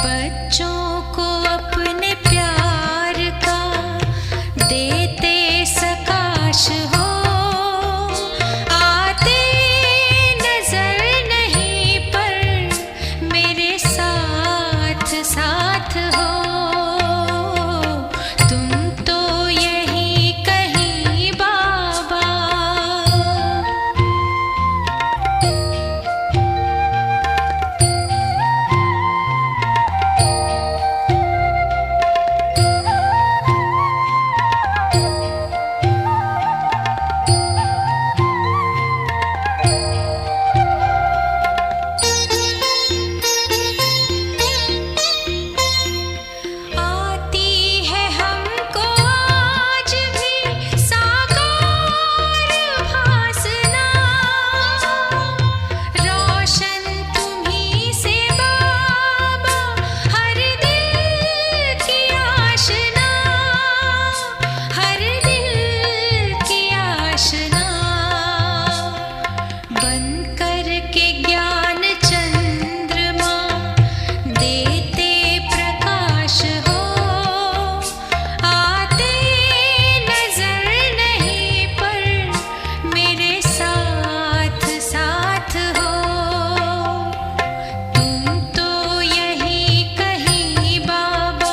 बच्चों को अपने प्यार का देते सकाश हो, आते नजर नहीं पर मेरे साथ साथ हो। तुम तो यही कहीं बाबा। आती है हमको आज भी साकार भासना, रोशन तुम्हीं से बाबा हर दिल की आशना, हर दिल की आशना। बन करके ज्ञान चंद्रमा देते प्रकाश हो, आते नजर नहीं पर मेरे साथ साथ हो। तुम तो यही कहीं बाबा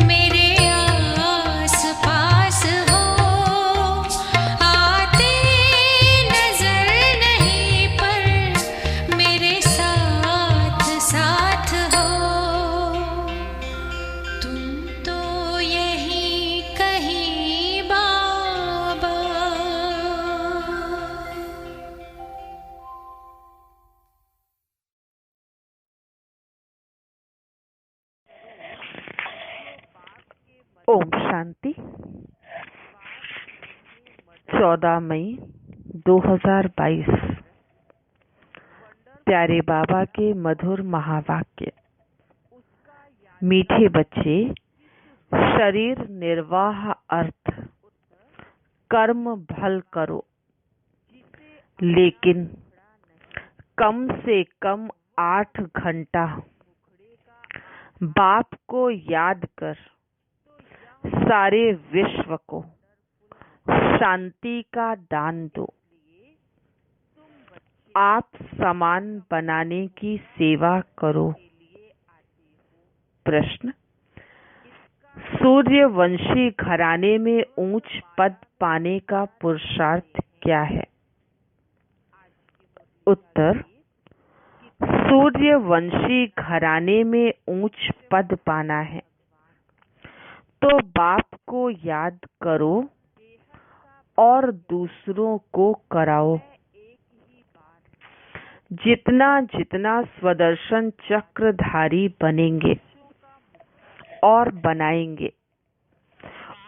मेरे आस पास हो, आते नजर नहीं पर मेरे साथ साथ हो। तुम तो यही कहीं बाबा। ओम शांति। 14 मई 2022। प्यारे बाबा के मधुर महावाक्य। मीठे बच्चे, शरीर निर्वाह अर्थ कर्म भल करो, लेकिन कम से कम 8 घंटा बाप को याद कर सारे विश्व को शांति का दान दो। आप समान बनाने की सेवा करो। प्रश्न: सूर्यवंशी घराने में ऊंच पद पाने का पुरुषार्थ क्या है? उत्तर: सूर्यवंशी घराने में ऊंच पद पाना है तो बाप को याद करो और दूसरों को कराओ। जितना जितना स्वदर्शन चक्रधारी बनेंगे और बनाएंगे,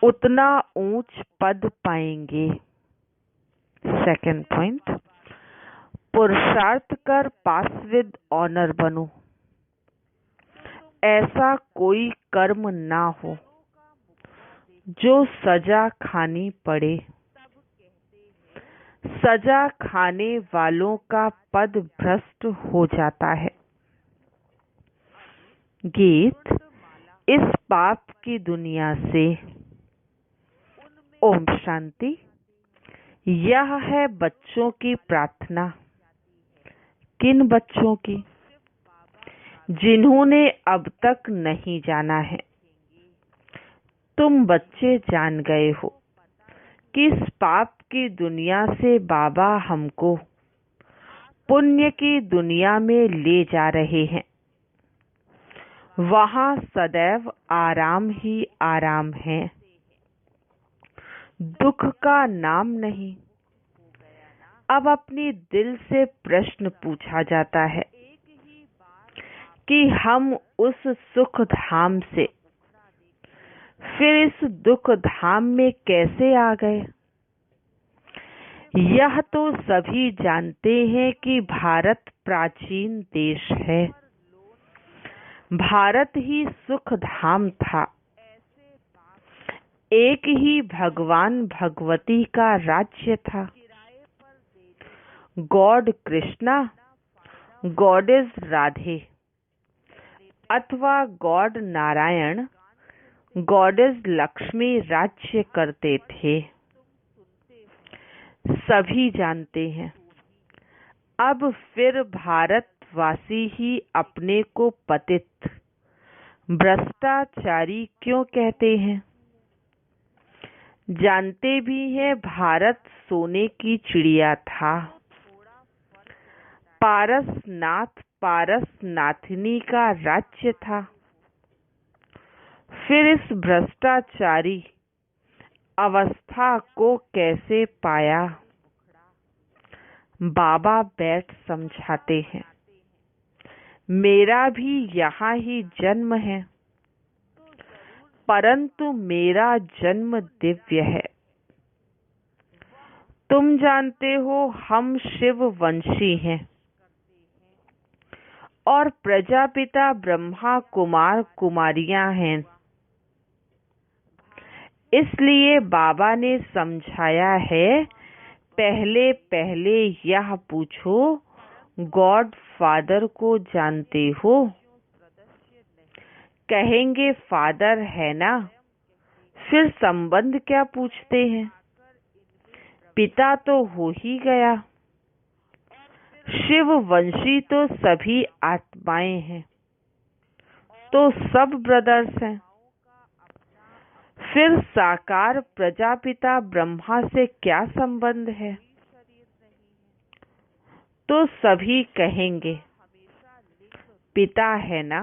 उतना ऊंच पद पाएंगे। सेकंड पॉइंट, पुरुषार्थ कर पास विद ऑनर बनो। ऐसा कोई कर्म ना हो जो सजा खानी पड़े। सजा खाने वालों का पद भ्रष्ट हो जाता है। गीत इस पाप की दुनिया से। ओम शांति। यह है बच्चों की प्रार्थना। किन बच्चों की? जिन्होंने अब तक नहीं जाना है। तुम बच्चे जान गए हो कि इस पाप की दुनिया से बाबा हमको पुण्य की दुनिया में ले जा रहे हैं। वहाँ सदैव आराम ही आराम है, दुख का नाम नहीं। अब अपनी दिल से प्रश्न पूछा जाता है कि हम उस सुख धाम से फिर इस दुख धाम में कैसे आ गए? यह तो सभी जानते हैं कि भारत प्राचीन देश है। भारत ही सुख धाम था। एक ही भगवान भगवती का राज्य था। God Krishna, goddess Radhe. अथवा गॉड नारायण, गॉडेस लक्ष्मी राज्य करते थे, सभी जानते हैं। अब फिर भारतवासी ही अपने को पतित, भ्रष्टाचारी क्यों कहते हैं? जानते भी है भारत सोने की चिड़िया था, पारसनाथ पारसनाथिनी का राज्य था। फिर इस भ्रष्टाचारी अवस्था को कैसे पाया? बाबा बैठ समझाते हैं, मेरा भी यहाँ ही जन्म है, परंतु मेरा जन्म दिव्य है। तुम जानते हो हम शिव वंशी हैं और प्रजापिता ब्रह्मा कुमार कुमारियां हैं। इसलिए बाबा ने समझाया है, पहले पहले यह पूछो, गॉड फादर को जानते हो? कहेंगे फादर है ना, फिर संबंध क्या पूछते हैं? पिता तो हो ही गया। शिव वंशी तो सभी आत्माएं हैं, तो सब ब्रदर्स हैं। फिर साकार प्रजापिता ब्रह्मा से क्या संबंध है? तो सभी कहेंगे पिता है ना,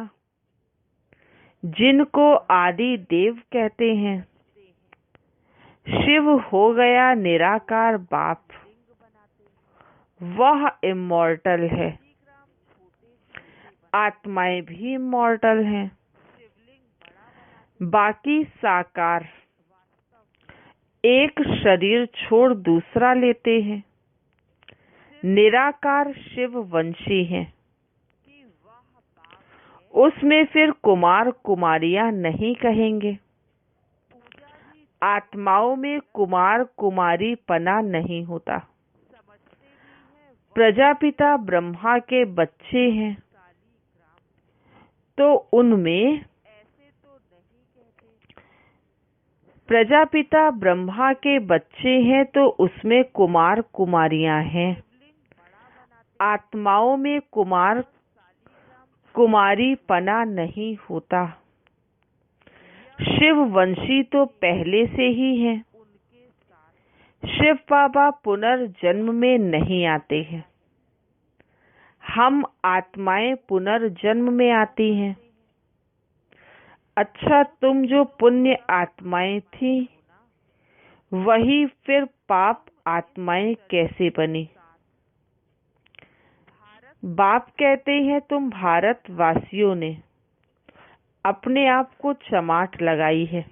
जिनको आदि देव कहते हैं। शिव हो गया निराकार बाप, वह इमॉर्टल है। आत्माएं भी इमॉर्टल हैं। बाकी साकार एक शरीर छोड़ दूसरा लेते हैं। निराकार शिव वंशी हैं। उसमें फिर कुमार कुमारियां नहीं कहेंगे। आत्माओं में कुमार कुमारी पना नहीं होता। प्रजापिता ब्रह्मा के बच्चे हैं, तो उनमें प्रजापिता ब्रह्मा के बच्चे हैं, तो उसमें कुमार कुमारियां हैं। आत्माओं में कुमार कुमारी पना नहीं होता। शिव वंशी तो पहले से ही हैं। शिव बाबा पुनर्जन्म में नहीं आते हैं। हम आत्माएं पुनर्जन्म में आती हैं। अच्छा, तुम जो पुण्य आत्माएं थी, वही फिर पाप आत्माएं कैसे बनी? बाप कहते हैं तुम भारतवासियों ने अपने आप को चमाट लगाई है।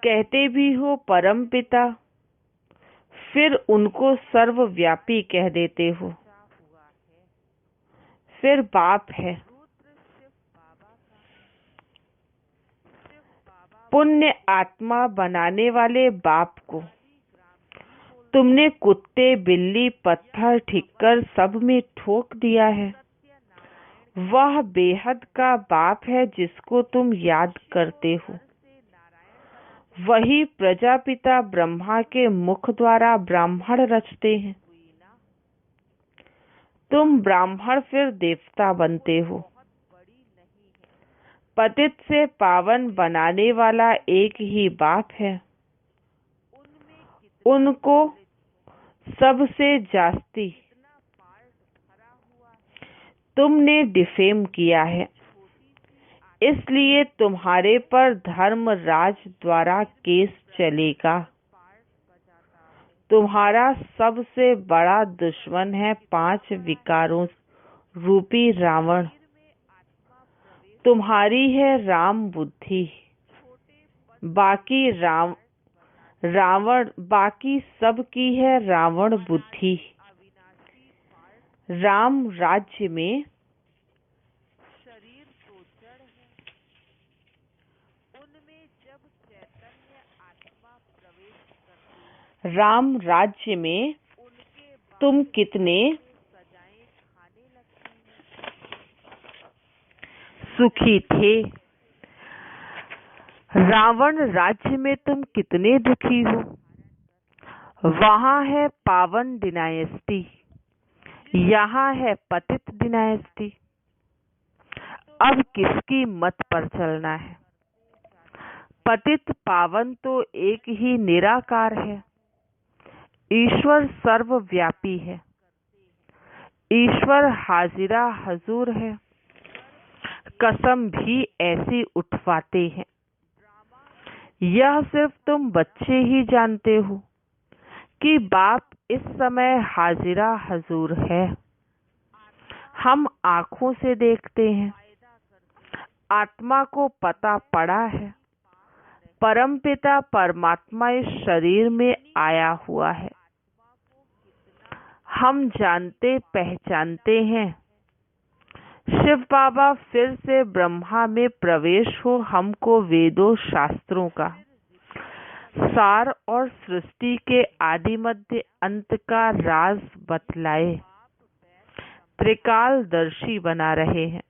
कहते भी हो परम पिता, फिर उनको सर्वव्यापी कह देते हो। फिर बाप है। पुण्य आत्मा बनाने वाले बाप को तुमने कुत्ते बिल्ली पत्थर ठिक्कर सब में ठोक दिया है। वह बेहद का बाप है जिसको तुम याद करते हो। वही प्रजापिता ब्रह्मा के मुख द्वारा ब्राह्मण रचते हैं। तुम ब्राह्मण फिर देवता बनते हो। पतित से पावन बनाने वाला एक ही बाप है। उनको सबसे जास्ती तुमने डिफेम किया है, इसलिए तुम्हारे पर धर्मराज द्वारा केस चलेगा। तुम्हारा सबसे बड़ा दुश्मन है 5 विकारों रूपी रावण। तुम्हारी है राम बुद्धि, बाकी बाकी सब की है रावण बुद्धि। राम राज्य में राम राज्य में तुम कितने सुखी थे। रावण राज्य में तुम कितने दुखी हो। वहां है पावन डिनायस्टी, यहाँ है पतित डिनायस्टी। अब किसकी मत पर चलना है। पतित पावन तो एक ही निराकार है। ईश्वर सर्वव्यापी है। ईश्वर हाजिरा हजूर है। कसम भी ऐसी उठवाते हैं। यह सिर्फ तुम बच्चे ही जानते हो कि बाप इस समय हाजिरा हजूर है। हम आंखों से देखते हैं। आत्मा को पता पड़ा है परमपिता परमात्मा इस शरीर में आया हुआ है। हम जानते पहचानते हैं। शिव बाबा फिर से ब्रह्मा में प्रवेश हो हमको वेदों शास्त्रों का सार और सृष्टि के आदि मध्य अंत का राज बतलाए। त्रिकालदर्शी बना रहे हैं।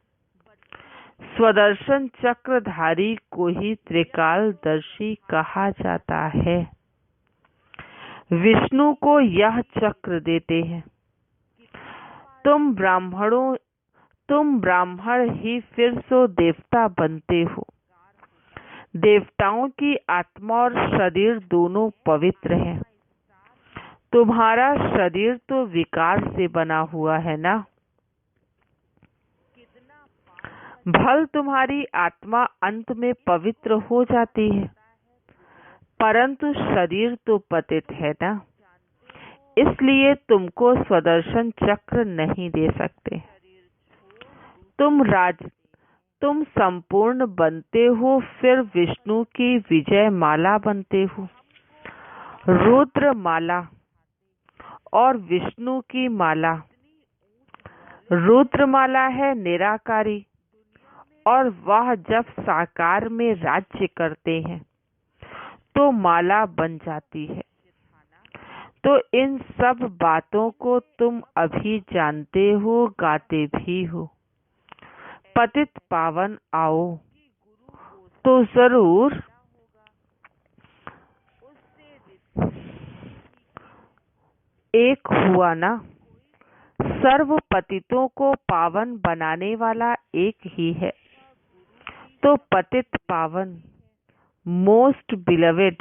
स्वदर्शन चक्रधारी को ही त्रिकालदर्शी कहा जाता है। विष्णु को यह चक्र देते हैं। तुम ब्राह्मण ही फिर सो देवता बनते हो। देवताओं की आत्मा और शरीर दोनों पवित्र हैं। तुम्हारा शरीर तो विकार से बना हुआ है ना। भल तुम्हारी आत्मा अंत में पवित्र हो जाती है, परंतु शरीर तो पतित है ना। इसलिए तुमको स्वदर्शन चक्र नहीं दे सकते। तुम संपूर्ण बनते हो, फिर विष्णु की विजय माला बनते हो। रुद्र माला और विष्णु की माला। रुद्र माला है निराकारी, और वह जब साकार में राज्य करते हैं तो माला बन जाती है। तो इन सब बातों को तुम अभी जानते हो, गाते भी हो। पतित पावन आओ तो जरूर एक हुआ ना। सर्व पतितों को पावन बनाने वाला एक ही है। तो पतित पावन most beloved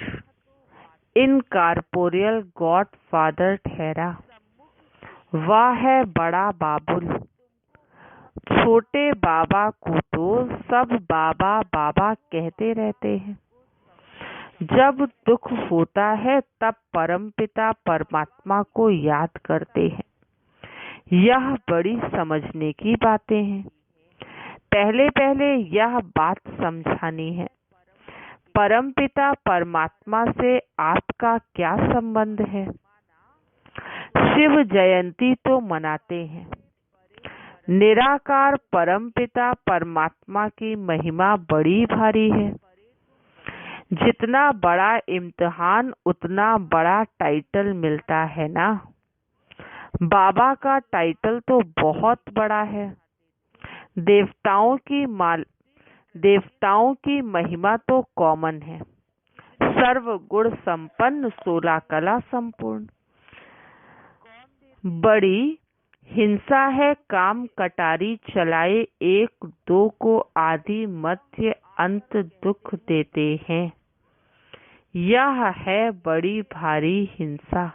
incorporeal God father ठहरा। वह है बड़ा बाबुल। छोटे बाबा को तो सब बाबा बाबा कहते रहते हैं। जब दुख होता है तब परमपिता परमात्मा को याद करते हैं। यह बड़ी समझने की बातें हैं। पहले पहले यह बात समझानी है। परमपिता परमात्मा से आपका क्या संबंध है। शिव जयंती तो मनाते हैं। निराकार परमपिता परमात्मा की महिमा बड़ी भारी है। जितना बड़ा इम्तिहान उतना बड़ा टाइटल मिलता है ना। बाबा का टाइटल तो बहुत बड़ा है। देवताओं की महिमा तो कॉमन है। सर्व गुण संपन्न 16 कला संपूर्ण। बड़ी हिंसा है काम कटारी चलाए, एक दो को आदि मध्य अंत दुख देते हैं। यह है बड़ी भारी हिंसा।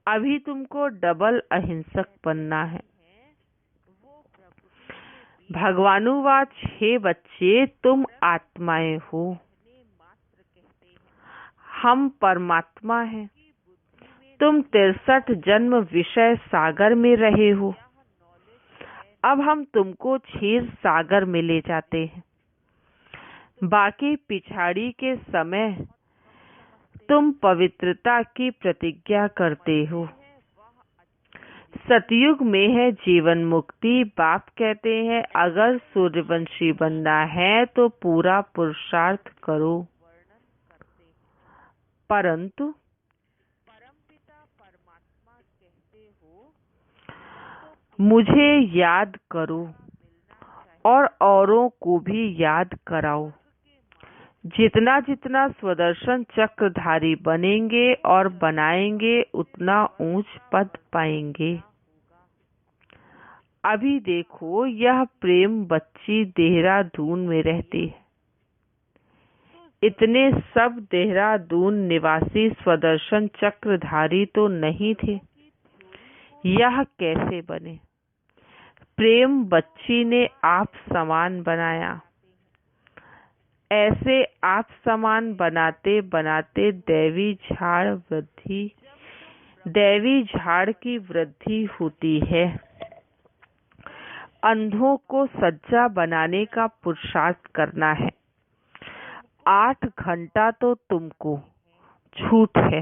अभी तुमको डबल अहिंसक बनना है। भगवानुवाच हे बच्चे तुम आत्माएं हो, हम परमात्मा हैं। तुम 63 जन्म विषय सागर में रहे हो। अब हम तुमको क्षीर सागर में ले जाते हैं। बाकी पिछाड़ी के समय तुम पवित्रता की प्रतिज्ञा करते हो। सतयुग में है जीवन मुक्ति। बाप कहते हैं अगर सूर्यवंशी बनना है तो पूरा पुरुषार्थ करो, परंतु मुझे याद करो और औरों को भी याद कराओ। जितना जितना स्वदर्शन चक्रधारी बनेंगे और बनाएंगे उतना ऊंच पद पाएंगे। अभी देखो, यह प्रेम बच्ची देहरादून में रहती है। इतने सब देहरादून निवासी स्वदर्शन चक्रधारी तो नहीं थे। यह कैसे बने? प्रेम बच्ची ने आप समान बनाया। ऐसे आप समान बनाते बनाते दैवी झाड़ की वृद्धि होती है। अंधों को सज्जा बनाने का पुरुषार्थ करना है। 8 घंटा तो तुमको छूट है।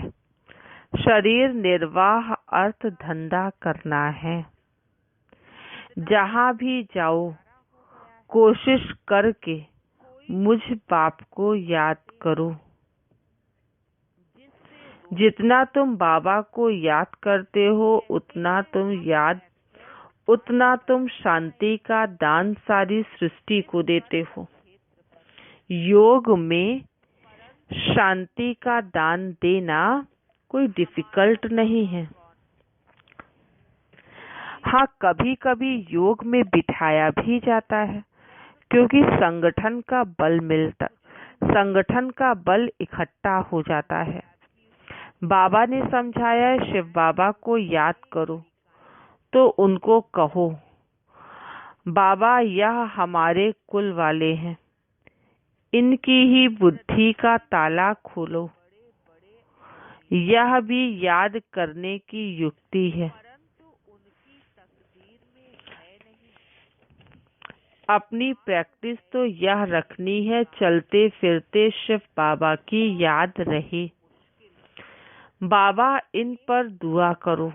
शरीर निर्वाह अर्थ धंधा करना है। जहाँ भी जाओ कोशिश करके मुझ बाप को याद करो। जितना तुम बाबा को याद करते हो उतना तुम शांति का दान सारी सृष्टि को देते हो। योग में शांति का दान देना कोई डिफिकल्ट नहीं है। हाँ, कभी कभी योग में बिठाया भी जाता है, क्योंकि संगठन का बल इकट्ठा हो जाता है। बाबा ने समझाया है, शिव बाबा को याद करो तो उनको कहो, बाबा यह हमारे कुल वाले हैं, इनकी ही बुद्धि का ताला खोलो। यह भी याद करने की युक्ति है। अपनी प्रैक्टिस तो यह रखनी है, चलते फिरते शिव बाबा की याद रहे। बाबा इन पर दुआ करो।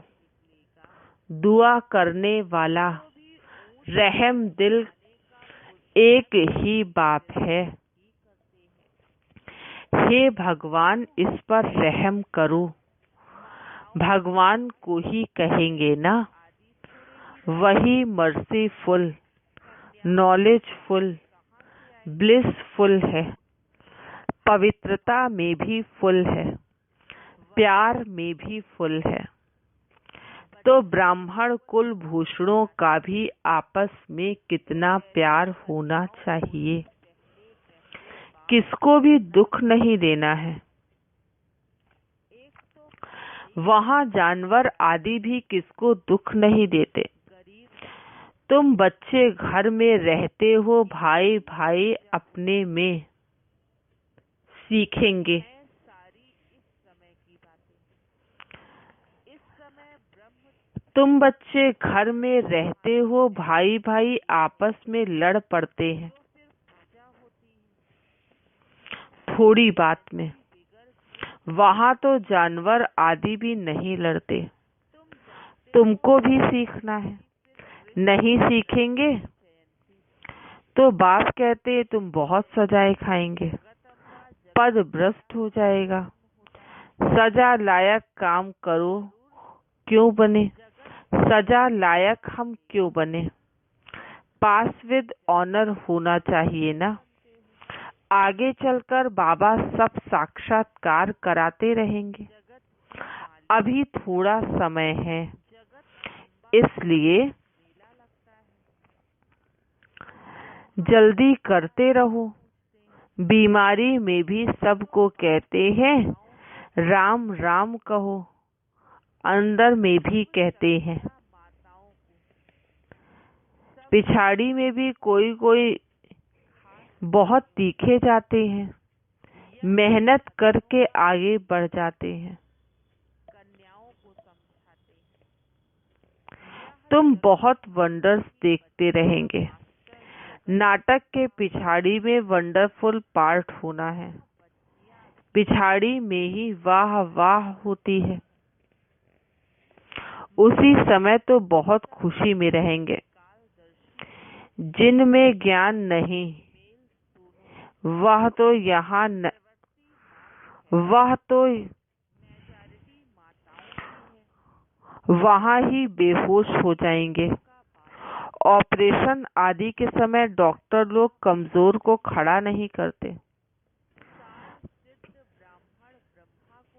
दुआ करने वाला रहम दिल एक ही बाप है। हे भगवान, इस पर रहम करो। भगवान को ही कहेंगे ना। वही मर्सीफुल, नॉलेजफुल, ब्लिसफुल है। पवित्रता में भी फुल है, प्यार में भी फुल है। तो ब्राह्मण कुल भूषणों का भी आपस में कितना प्यार होना चाहिए। किसको भी दुख नहीं देना है। वहाँ जानवर आदि भी किसको दुख नहीं देते। तुम बच्चे घर में रहते हो, भाई भाई अपने में सीखेंगे। तुम बच्चे घर में रहते हो, भाई भाई आपस में लड़ पड़ते हैं थोड़ी बात में। वहाँ तो जानवर आदि भी नहीं लड़ते। तुमको भी सीखना है। नहीं सीखेंगे तो बाप कहते तुम बहुत सजाएं खाएंगे, पद भ्रष्ट हो जाएगा। सजा लायक काम करो क्यों बने? सजा लायक हम क्यों बने? पास विद ऑनर होना चाहिए ना। आगे चलकर बाबा सब साक्षात्कार कराते रहेंगे। अभी थोड़ा समय है, इसलिए जल्दी करते रहो। बीमारी में भी सबको कहते हैं राम राम कहो, अंदर में भी कहते हैं। पिछाड़ी में भी कोई कोई बहुत तीखे जाते हैं, मेहनत करके आगे बढ़ जाते हैं। तुम बहुत वंडर्स देखते रहेंगे। नाटक के पिछाड़ी में वंडरफुल पार्ट होना है। पिछाड़ी में ही वाह वाह होती है। उसी समय तो बहुत खुशी में रहेंगे। जिनमें ज्ञान नहीं वह तो वहाँ ही बेहोश हो जाएंगे ऑपरेशन आदि के समय डॉक्टर लोग कमजोर को खड़ा नहीं करते।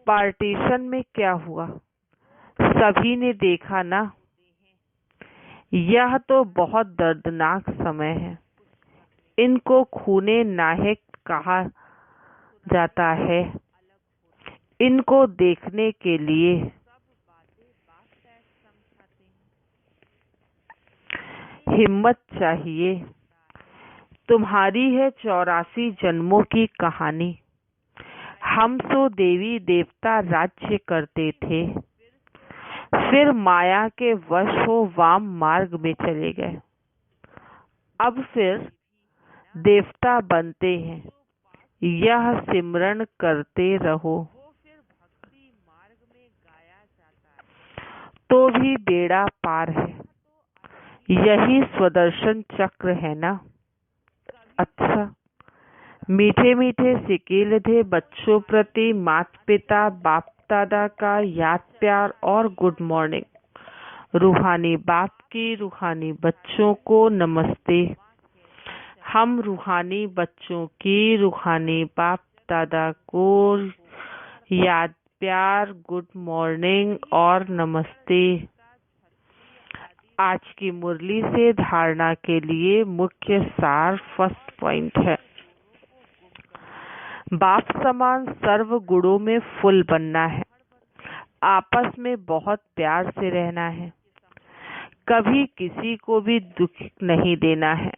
पार्टीशन में क्या हुआ, सभी ने देखा ना। यह तो बहुत दर्दनाक समय है। इनको खूने नाहक कहा जाता है। इनको देखने के लिए हिम्मत चाहिए। तुम्हारी है 84 जन्मों की कहानी। हम तो देवी देवता राज्य करते थे, फिर माया के वश हो वाम मार्ग में चले गए। अब फिर देवता बनते हैं। यह सिमरन करते रहो तो भी बेड़ा पार है। यही स्वदर्शन चक्र है ना। अच्छा, मीठे मीठे सिकील थे बच्चों प्रति माता पिता बाप दादा का याद प्यार और गुड मॉर्निंग। रूहानी बाप की रूहानी बच्चों को नमस्ते। हम रूहानी बच्चों की रूहानी बाप दादा को याद प्यार गुड मॉर्निंग और नमस्ते। आज की मुरली से धारणा के लिए मुख्य सार फर्स्ट पॉइंट है, बाप समान सर्व गुणों में फुल बनना है। आपस में बहुत प्यार से रहना है। कभी किसी को भी दुख नहीं देना है।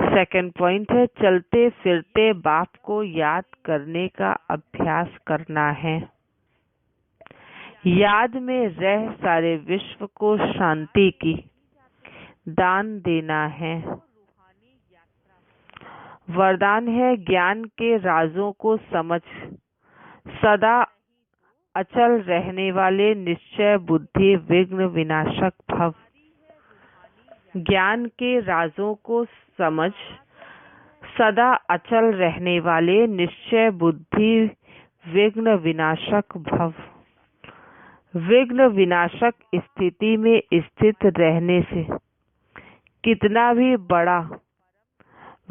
सेकंड पॉइंट है, चलते फिरते बाप को याद करने का अभ्यास करना है। याद में रह सारे विश्व को शांति की दान देना है। वरदान है, ज्ञान के राजों को समझ सदा अचल रहने वाले निश्चय बुद्धि विघ्न विनाशक भव। ज्ञान के राजों को समझ सदा अचल रहने वाले निश्चय बुद्धि विघ्न विनाशक भव। विघ्न विनाशक स्थिति में स्थित रहने से कितना भी बड़ा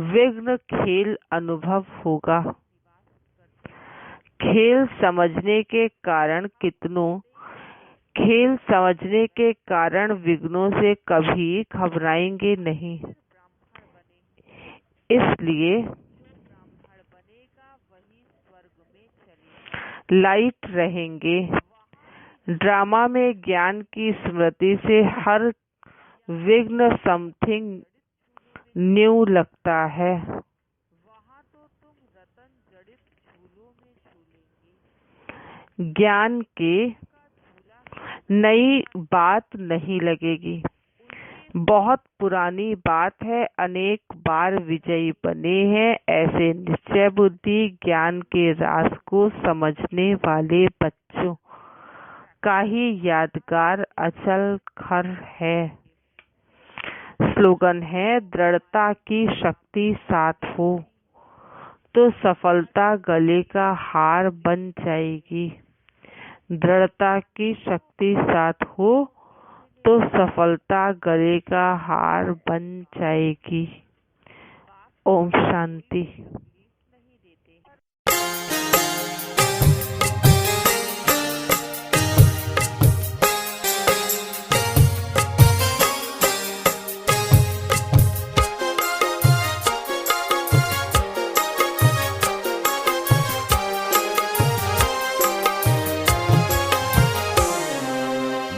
विघ्न खेल अनुभव होगा। खेल समझने के कारण विघ्नों से कभी घबराएंगे नहीं। इसलिए लाइट रहेंगे। ड्रामा में ज्ञान की स्मृति से हर विघ्न समथिंग न्यू लगता है। ज्ञान के नई बात नहीं लगेगी। बहुत पुरानी बात है, अनेक बार विजयी बने हैं। ऐसे निश्चय बुद्धि ज्ञान के राज को समझने वाले बच्चों का ही यादगार अचल घर है। स्लोगन है, दृढ़ता की शक्ति साथ हो तो सफलता गले का हार बन जाएगी। दृढ़ता की शक्ति साथ हो तो सफलता गले का हार बन जाएगी। ओम शांति।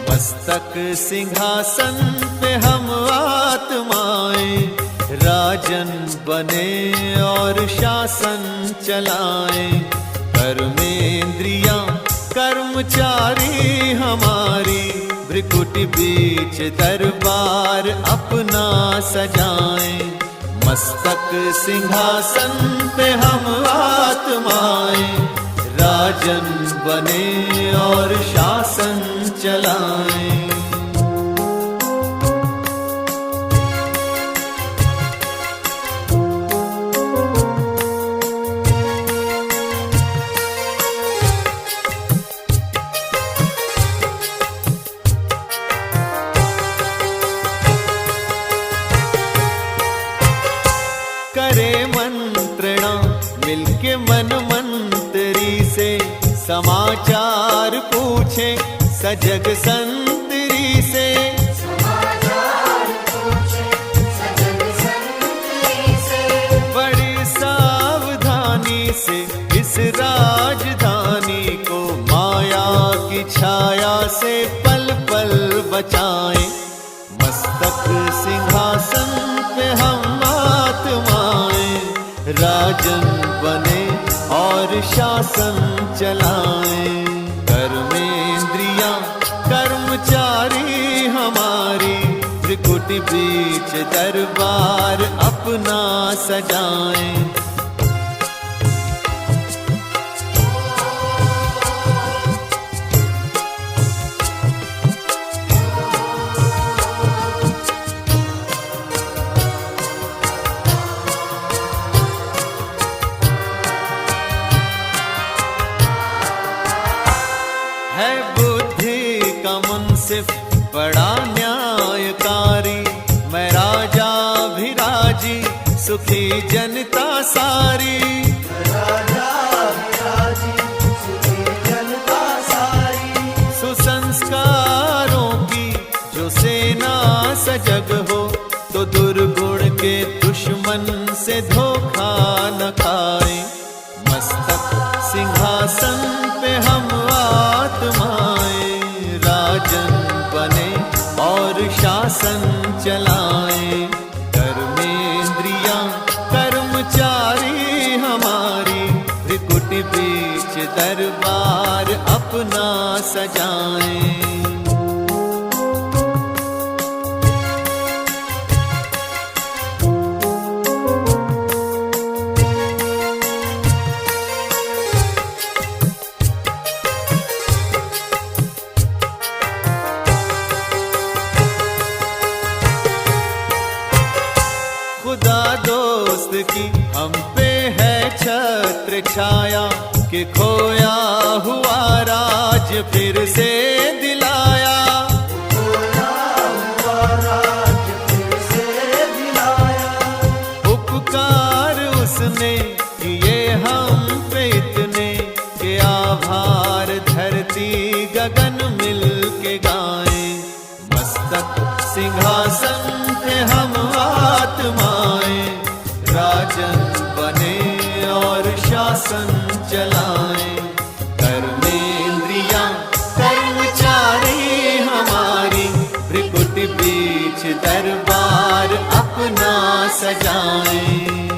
मस्तक सिंहासन पे हम आत्माएं राजन बने और शासन चलाएं। कर्मेंद्रियां कर्मचारी हमारी भ्रिकुट बीच दरबार अपना सजाएं। मस्तक सिंहासन पे हम आत्माएं राजन बने और शासन चलाएं। के मन मंत्री से समाचार पूछे, सजग संतरी से बड़ी सावधानी से इस राजधानी को माया की छाया से पल पल बचाएं। मस्तक सिंहासन पे हम आत्माएं, राजन बने और शासन चलाएं। कर्मेंद्रियां कर्मचारी हमारी, त्रिकुटी बीच दरबार अपना सजाएं। है बुद्धि का मुंसिफ बड़ा न्यायकारी, मैं राजा भी राजी सुखी जनता सारी। सुसंस्कारों की जो सेना सजग हो, तो दुर्गुण के दुश्मन से धोखा न खाए। मस्तक सिंहासन पे हम आत्माएं, राजन बने और शासन चलाएं। कर्मेंद्रियां कर्मचारी हमारी, त्रिकुटी बीच दरबार अपना सजाएं। खुदा दोस्त की हम पे है छत्र छाया, कि खोया हुआ राज फिर से दिलाया। उपकार उसने किए हम पे इतने, कि आभार धरती गगन मिल के गाएं। मस्तक सिंहासन पे हम आत्माएं, राजन बने और शासन चलाएं। कर्मेंद्रियां कर्मचारी हमारी, त्रिकुटी बीच दरबार अपना सजाएं।